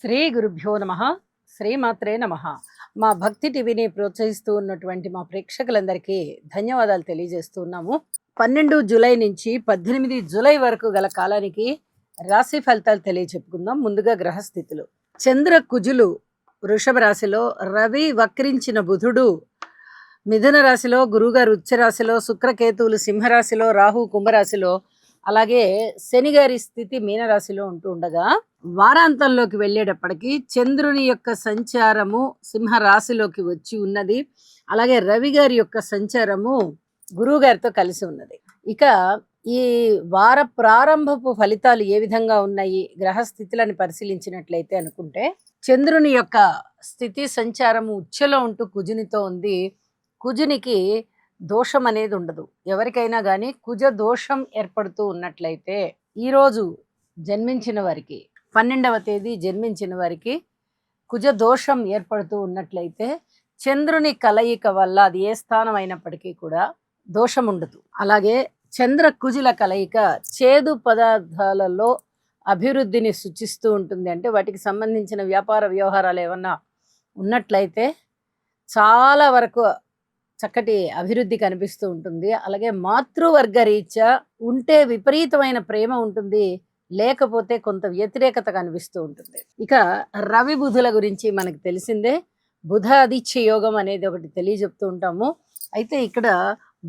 శ్రీ గురుభ్యో నమః. శ్రీమాత్రే నమః. మా భక్తి టీవీని ప్రోత్సహిస్తూ ఉన్నటువంటి మా ప్రేక్షకులందరికీ ధన్యవాదాలు తెలియజేస్తూ ఉన్నాము. 12 జూలై నుంచి 18 జూలై వరకు గల కాలానికి రాశి ఫలితాలు తెలియచెప్పుకుందాం. ముందుగా గ్రహస్థితులు. చంద్ర కుజులు వృషభ రాశిలో, రవి వక్రించిన బుధుడు మిథున రాశిలో, గురుగారు ఉచ్చ రాశిలో, శుక్రకేతువులు సింహరాశిలో, రాహు కుంభరాశిలో, అలాగే శని గారి స్థితి మీనరాశిలో ఉంటూ ఉండగా వారాంతంలోకి వెళ్ళేటప్పటికి చంద్రుని యొక్క సంచారము సింహ రాశిలోకి వచ్చి ఉన్నది. అలాగే రవి గారి యొక్క సంచారము గురువు గారితో కలిసి ఉన్నది. ఇక ఈ వార ప్రారంభపు ఫలితాలు ఏ విధంగా ఉన్నాయి గ్రహస్థితులను పరిశీలించినట్లయితే అనుకుంటే, చంద్రుని యొక్క స్థితి సంచారము ఉచ్చలో ఉంటూ కుజునితో ఉంది. కుజునికి దోషం అనేది ఉండదు. ఎవరికైనా కానీ కుజ దోషం ఏర్పడుతూ ఉన్నట్లయితే ఈరోజు జన్మించిన వారికి 12వ తేదీ జన్మించిన వారికి కుజ దోషం ఏర్పడుతూ ఉన్నట్లయితే చంద్రుని కలయిక వల్ల అది ఏ స్థానం అయినప్పటికీ కూడా దోషం ఉండదు. అలాగే చంద్ర కుజుల కలయిక చేదు పదార్థాలలో అభివృద్ధిని సూచిస్తూ ఉంటుంది. అంటే వాటికి సంబంధించిన వ్యాపార వ్యవహారాలు ఏమన్నా ఉన్నట్లయితే చాలా వరకు చక్కటి అభివృద్ధి కనిపిస్తూ ఉంటుంది. అలాగే మాతృవర్గ రీత్యా ఉంటే విపరీతమైన ప్రేమ ఉంటుంది, లేకపోతే కొంత వ్యతిరేకత కనిపిస్తూ ఉంటుంది. ఇక రవి బుధుల గురించి మనకు తెలిసిందే. బుధ ఆదిత్య యోగం అనేది ఒకటి తెలియజెప్తూ ఉంటాము. అయితే ఇక్కడ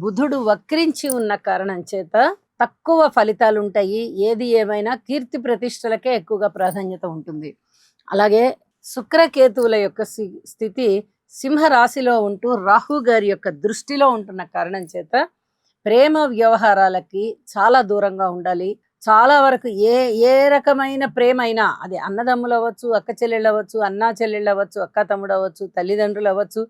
బుధుడు వక్రించి ఉన్న కారణం చేత తక్కువ ఫలితాలు ఉంటాయి. ఏది ఏమైనా కీర్తి ప్రతిష్టలకే ఎక్కువగా ప్రాధాన్యత ఉంటుంది. అలాగే శుక్రకేతువుల యొక్క స్థితి సింహ రాశిలో ఉంటూ రాహు గారి యొక్క దృష్టిలో ఉంటున్న కారణం చేత ప్రేమ వ్యవహారాలకి చాలా దూరంగా ఉండాలి. చాలా వరకు ఏ రకమైన ప్రేమ అయినా, అది అన్నదమ్ములు అవ్వచ్చు, అక్క చెల్లెళ్ళు అవ్వచ్చు, అన్నా చెల్లెళ్ళు అవ్వచ్చు, అక్క తమ్ముడు అవ్వచ్చు, తల్లిదండ్రులు అవ్వచ్చు,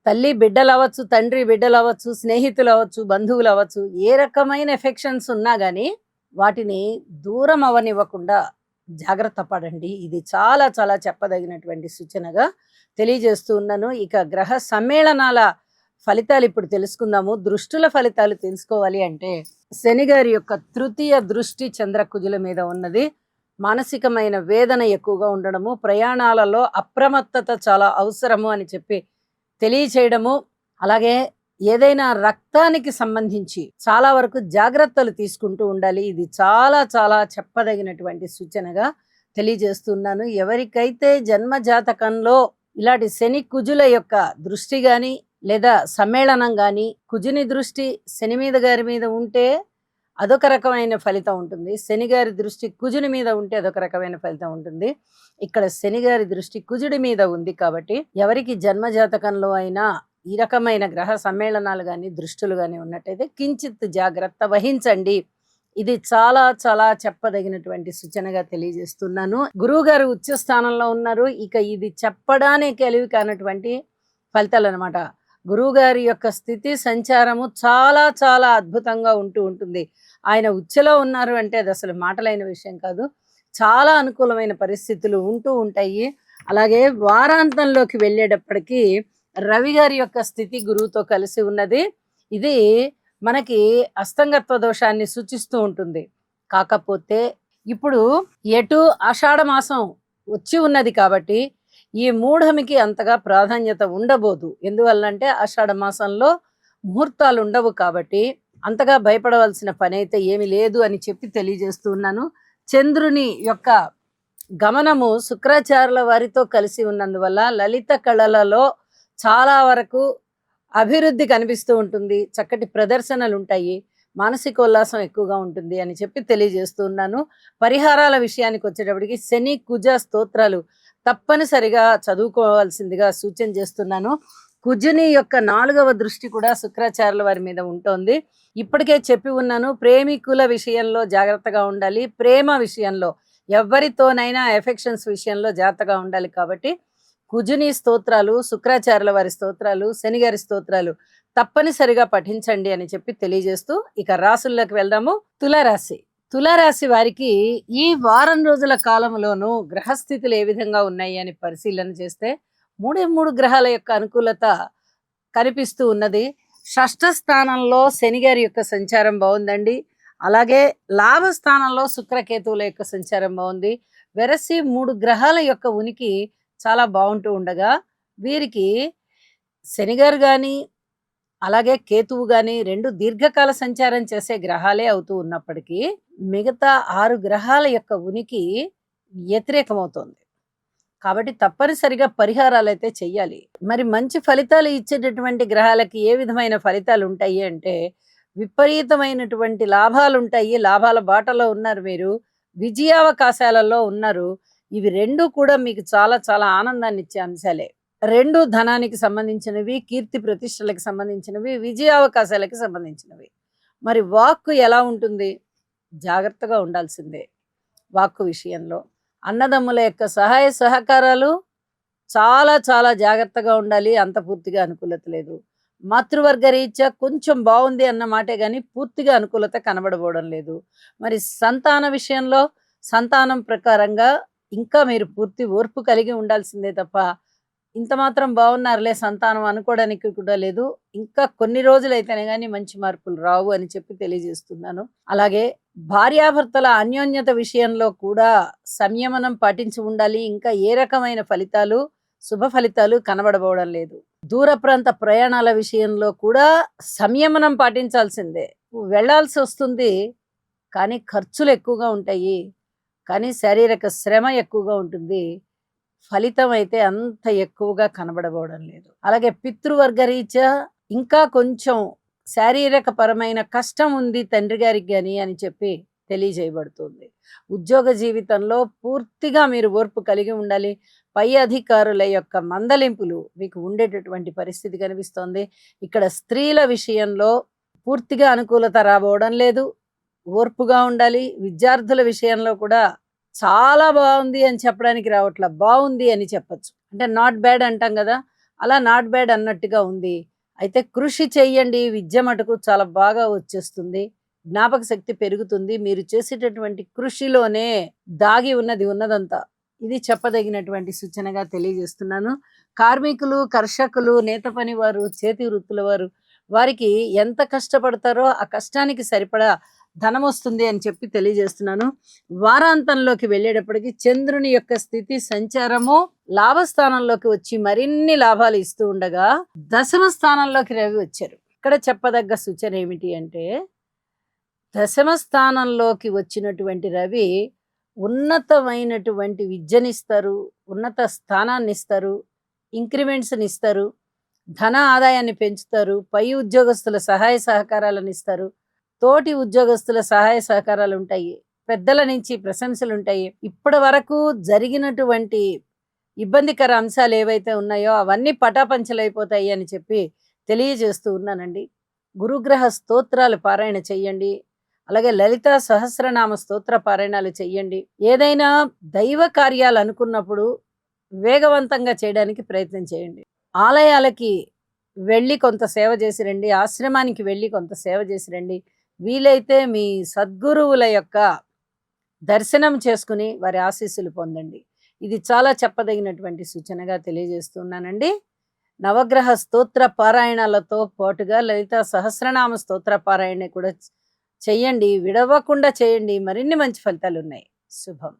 తల్లి బిడ్డలు అవ్వచ్చు, తండ్రి బిడ్డలు అవ్వచ్చు, స్నేహితులు అవ్వచ్చు, బంధువులు అవ్వచ్చు, ఏ రకమైన ఎఫెక్షన్స్ ఉన్నా కానీ వాటిని దూరం అవనివ్వకుండా జాగ్రత్త పడండి. ఇది చాలా చాలా చెప్పదగినటువంటి సూచనగా తెలియజేస్తూ ఉన్నాను. ఇక గ్రహ సమ్మేళనాల ఫలితాలు ఇప్పుడు తెలుసుకుందాము. దృష్టుల ఫలితాలు తెలుసుకోవాలి అంటే, శని గారి యొక్క తృతీయ దృష్టి చంద్రకుజుల మీద ఉన్నది. మానసికమైన వేదన ఎక్కువగా ఉండడము, ప్రయాణాలలో అప్రమత్తత చాలా అవసరము అని చెప్పి తెలియచేయడము, అలాగే ఏదైనా రక్తానికి సంబంధించి చాలా వరకు జాగ్రత్తలు తీసుకుంటూ ఉండాలి. ఇది చాలా చాలా చెప్పదగినటువంటి సూచనగా తెలియజేస్తున్నాను. ఎవరికైతే జన్మ జాతకంలో ఇలాంటి శని కుజుల యొక్క దృష్టి కానీ లేదా సమ్మేళనం కానీ, కుజుని దృష్టి శని మీద గారి మీద ఉంటే అదొక రకమైన ఫలితం ఉంటుంది, శని గారి దృష్టి కుజుని మీద ఉంటే అదొక రకమైన ఫలితం ఉంటుంది. ఇక్కడ శని గారి దృష్టి కుజుడి మీద ఉంది కాబట్టి ఎవరికి జన్మ జాతకంలో అయినా ఈ రకమైన గ్రహ సమ్మేళనాలు కానీ దృష్టులు కానీ ఉన్నట్టయితే కించిత్ జాగ్రత్త వహించండి. ఇది చాలా చాలా చెప్పదగినటువంటి సూచనగా తెలియజేస్తున్నాను. గురువు గారు ఉచ్చ స్థానంలో ఉన్నారు. ఇక ఇది చెప్పడానికి కలివి కానటువంటి ఫలితాలు అనమాట. గురువు గారి యొక్క స్థితి సంచారము చాలా చాలా అద్భుతంగా ఉంటూ ఉంటుంది. ఆయన ఉచ్చలో ఉన్నారు అంటే అది అసలు మాటలైన విషయం కాదు. చాలా అనుకూలమైన పరిస్థితులు ఉంటూ ఉంటాయి. అలాగే వారాంతంలోకి వెళ్ళేటప్పటికీ రవి గారి యొక్క స్థితి గురువుతో కలిసి ఉన్నది. ఇది మనకి అస్తంగత్వ దోషాన్ని సూచిస్తూ ఉంటుంది. కాకపోతే ఇప్పుడు ఎటు ఆషాఢ మాసం వచ్చి ఉన్నది కాబట్టి ఈ మూఢమికి అంతగా ప్రాధాన్యత ఉండబోదు. ఎందువల్లంటే ఆషాఢ మాసంలో ముహూర్తాలు ఉండవు కాబట్టి అంతగా భయపడవలసిన పని అయితే ఏమి లేదు అని చెప్పి తెలియజేస్తున్నాను. చంద్రుని యొక్క గమనము శుక్రాచార్యుల వారితో కలిసి ఉన్నందువల్ల లలిత కళలలో చాలా వరకు అభివృద్ధి కనిపిస్తూ ఉంటుంది. చక్కటి ప్రదర్శనలు ఉంటాయి, మానసికోల్లాసం ఎక్కువగా ఉంటుంది అని చెప్పి తెలియజేస్తున్నాను. పరిహారాల విషయానికి వచ్చేటప్పటికి శని కుజ స్తోత్రాలు తప్పనిసరిగా చదువుకోవాల్సిందిగా సూచన చేస్తున్నాను. కుజుని యొక్క 4వ దృష్టి కూడా శుక్రాచార్యుల వారి మీద ఉంటుంది. ఇప్పటికే చెప్పి ఉన్నాను, ప్రేమికుల విషయంలో జాగ్రత్తగా ఉండాలి, ప్రేమ విషయంలో ఎవరితోనైనా ఎఫెక్షన్స్ విషయంలో జాగ్రత్తగా ఉండాలి. కాబట్టి కుజుని స్తోత్రాలు, శుక్రాచార్యుల వారి స్తోత్రాలు, శని గారి స్తోత్రాలు తప్పనిసరిగా పఠించండి అని చెప్పి తెలియజేస్తూ ఇక రాశుల్లోకి వెళ్దాము. తులారాశి. తులారాశి వారికి ఈ వారం రోజుల కాలంలోనూ గ్రహస్థితులు ఏ విధంగా ఉన్నాయి అని పరిశీలన చేస్తే 3 గ్రహాల యొక్క అనుకూలత కనిపిస్తూ ఉన్నది. షష్ఠ స్థానంలో శని గారి యొక్క సంచారం బాగుందండి. అలాగే లాభ స్థానంలో శుక్రకేతువుల యొక్క సంచారం బాగుంది. వెరసి 3 గ్రహాల యొక్క ఉనికి చాలా బావుంటూ ఉండగా, వీరికి శని గారు గాని, అలాగే కేతువు గాని 2 దీర్ఘకాల సంచారం చేసే గ్రహాలే అవుతూ ఉన్నప్పటికీ, మిగతా 6 గ్రహాల యొక్క ఉనికి వ్యతిరేకమవుతోంది. కాబట్టి తప్పనిసరిగా పరిహారాలైతే చెయ్యాలి. మరి మంచి ఫలితాలు ఇచ్చేటటువంటి గ్రహాలకి ఏ విధమైన ఫలితాలుంటాయి అంటే, విపరీతమైనటువంటి లాభాలుంటాయి. లాభాల బాటలో ఉన్నారు మీరు. విజయావకాశాలలో ఉన్నారు. ఇవి 2 కూడా మీకు చాలా చాలా ఆనందాన్నిచ్చే అంశాలే. 2 ధనానికి సంబంధించినవి, కీర్తి ప్రతిష్టలకు సంబంధించినవి, విజయావకాశాలకి సంబంధించినవి. మరి వాక్కు ఎలా ఉంటుంది? జాగ్రత్తగా ఉండాల్సిందే వాక్కు విషయంలో. అన్నదమ్ముల యొక్క సహాయ సహకారాలు చాలా చాలా జాగ్రత్తగా ఉండాలి. అంత పూర్తిగా అనుకూలత లేదు. మాతృవర్గ రీత్యా కొంచెం బావుంది అన్న మాటే గాని పూర్తిగా అనుకూలత కనబడబోవడం లేదు. మరి సంతాన విషయంలో సంతానం ప్రకారంగా ఇంకా మీరు పూర్తి ఓర్పు కలిగి ఉండాల్సిందే తప్ప, ఇంత మాత్రం బావున్నారులే సంతానం అనుకోవడానికి కూడా లేదు. ఇంకా కొన్ని రోజులైతేనే గాని మంచి మార్పులు రావు అని చెప్పి తెలియజేస్తున్నాను. అలాగే భార్యాభర్తల అన్యోన్యత విషయంలో కూడా సంయమనం పాటించి ఉండాలి. ఇంకా ఏ రకమైన ఫలితాలు, శుభ ఫలితాలు కనబడబోవడం లేదు. దూర ప్రాంత ప్రయాణాల విషయంలో కూడా సంయమనం పాటించాల్సిందే. వెళ్ళాల్సి వస్తుంది, కానీ ఖర్చులు ఎక్కువగా ఉంటాయి. కానీ శారీరక శ్రమ ఎక్కువగా ఉంటుంది. ఫలితం అయితే అంత ఎక్కువగా కనబడబోవడం లేదు. అలాగే పితృవర్గ రీత్యా ఇంకా కొంచెం శారీరక పరమైన కష్టం ఉంది తండ్రి గారికి గాని అని చెప్పి తెలియజేయబడుతుంది. ఉద్యోగ జీవితంలో పూర్తిగా మీరు ఓర్పు కలిగి ఉండాలి. పై అధికారుల యొక్క మందలింపులు మీకు ఉండేటటువంటి పరిస్థితి కనిపిస్తోంది. ఇక్కడ స్త్రీల విషయంలో పూర్తిగా అనుకూలత రాబోవడం లేదు. ఓర్పుగా ఉండాలి. విద్యార్థుల విషయంలో కూడా చాలా బాగుంది అని చెప్పడానికి రావట్లా. బావుంది అని చెప్పొచ్చు. అంటే నాట్ బ్యాడ్ అంటాం గదా! అలా నాట్ బ్యాడ్ అన్నట్టుగా ఉంది. అయితే కృషి చెయ్యండి. విద్య మటుకు చాలా బాగా వచ్చేస్తుంది. జ్ఞాపక శక్తి పెరుగుతుంది. మీరు చేసేటటువంటి కృషిలోనే దాగి ఉన్నది ఉన్నదంతా. ఇది చెప్పదగినటువంటి సూచనగా తెలియజేస్తున్నాను. కార్మికులు, కర్షకులు, నేత పని వారు, చేతి వృత్తుల వారు, వారికి ఎంత కష్టపడతారో ఆ కష్టానికి సరిపడా ధనమొస్తుంది అని చెప్పి తెలియజేస్తున్నాను. వారాంతంలోకి వెళ్ళేటప్పటికి చంద్రుని యొక్క స్థితి సంచారము లాభస్థానంలోకి వచ్చి మరిన్ని లాభాలు ఇస్తూ ఉండగా, దశమ స్థానంలోకి రవి వచ్చారు. ఇక్కడ చెప్పదగ్గ సూచన ఏమిటి అంటే, దశమ స్థానంలోకి వచ్చినటువంటి రవి ఉన్నతమైనటువంటి విద్యనిస్తారు, ఉన్నత స్థానాన్ని ఇస్తారు, ఇంక్రిమెంట్స్ని ఇస్తారు, ధన ఆదాయాన్ని పెంచుతారు, పై ఉద్యోగస్తుల సహాయ సహకారాలను ఇస్తారు, తోటి ఉద్యోగస్తుల సహాయ సహకారాలు ఉంటాయి, పెద్దల నుంచి ప్రశంసలు ఉంటాయి. ఇప్పటి వరకు జరిగినటువంటి ఇబ్బందికర అంశాలు ఏవైతే ఉన్నాయో అవన్నీ పటాపంచలైపోతాయి అని చెప్పి తెలియజేస్తూ ఉన్నానండి. గురుగ్రహ స్తోత్రాలు పారాయణ చెయ్యండి. అలాగే లలిత సహస్రనామ స్తోత్ర పారాయణాలు చెయ్యండి. ఏదైనా దైవ కార్యాలు అనుకున్నప్పుడు వేగవంతంగా చేయడానికి ప్రయత్నం చేయండి. ఆలయాలకి వెళ్ళి కొంత సేవ చేసి రండి. ఆశ్రమానికి వెళ్ళి కొంత సేవ చేసి రండి. వీలైతే మీ సద్గురువుల యొక్క దర్శనం చేసుకుని వారి ఆశీస్సులు పొందండి. ఇది చాలా చెప్పదగినటువంటి సూచనగా తెలియజేస్తున్నానండి. నవగ్రహ స్తోత్ర పారాయణాలతో పాటుగా లలిత సహస్రనామ స్తోత్ర పారాయణ కూడా చెయ్యండి. విడవకుండా చేయండి. మరిన్ని మంచి ఫలితాలు ఉన్నాయి. శుభం.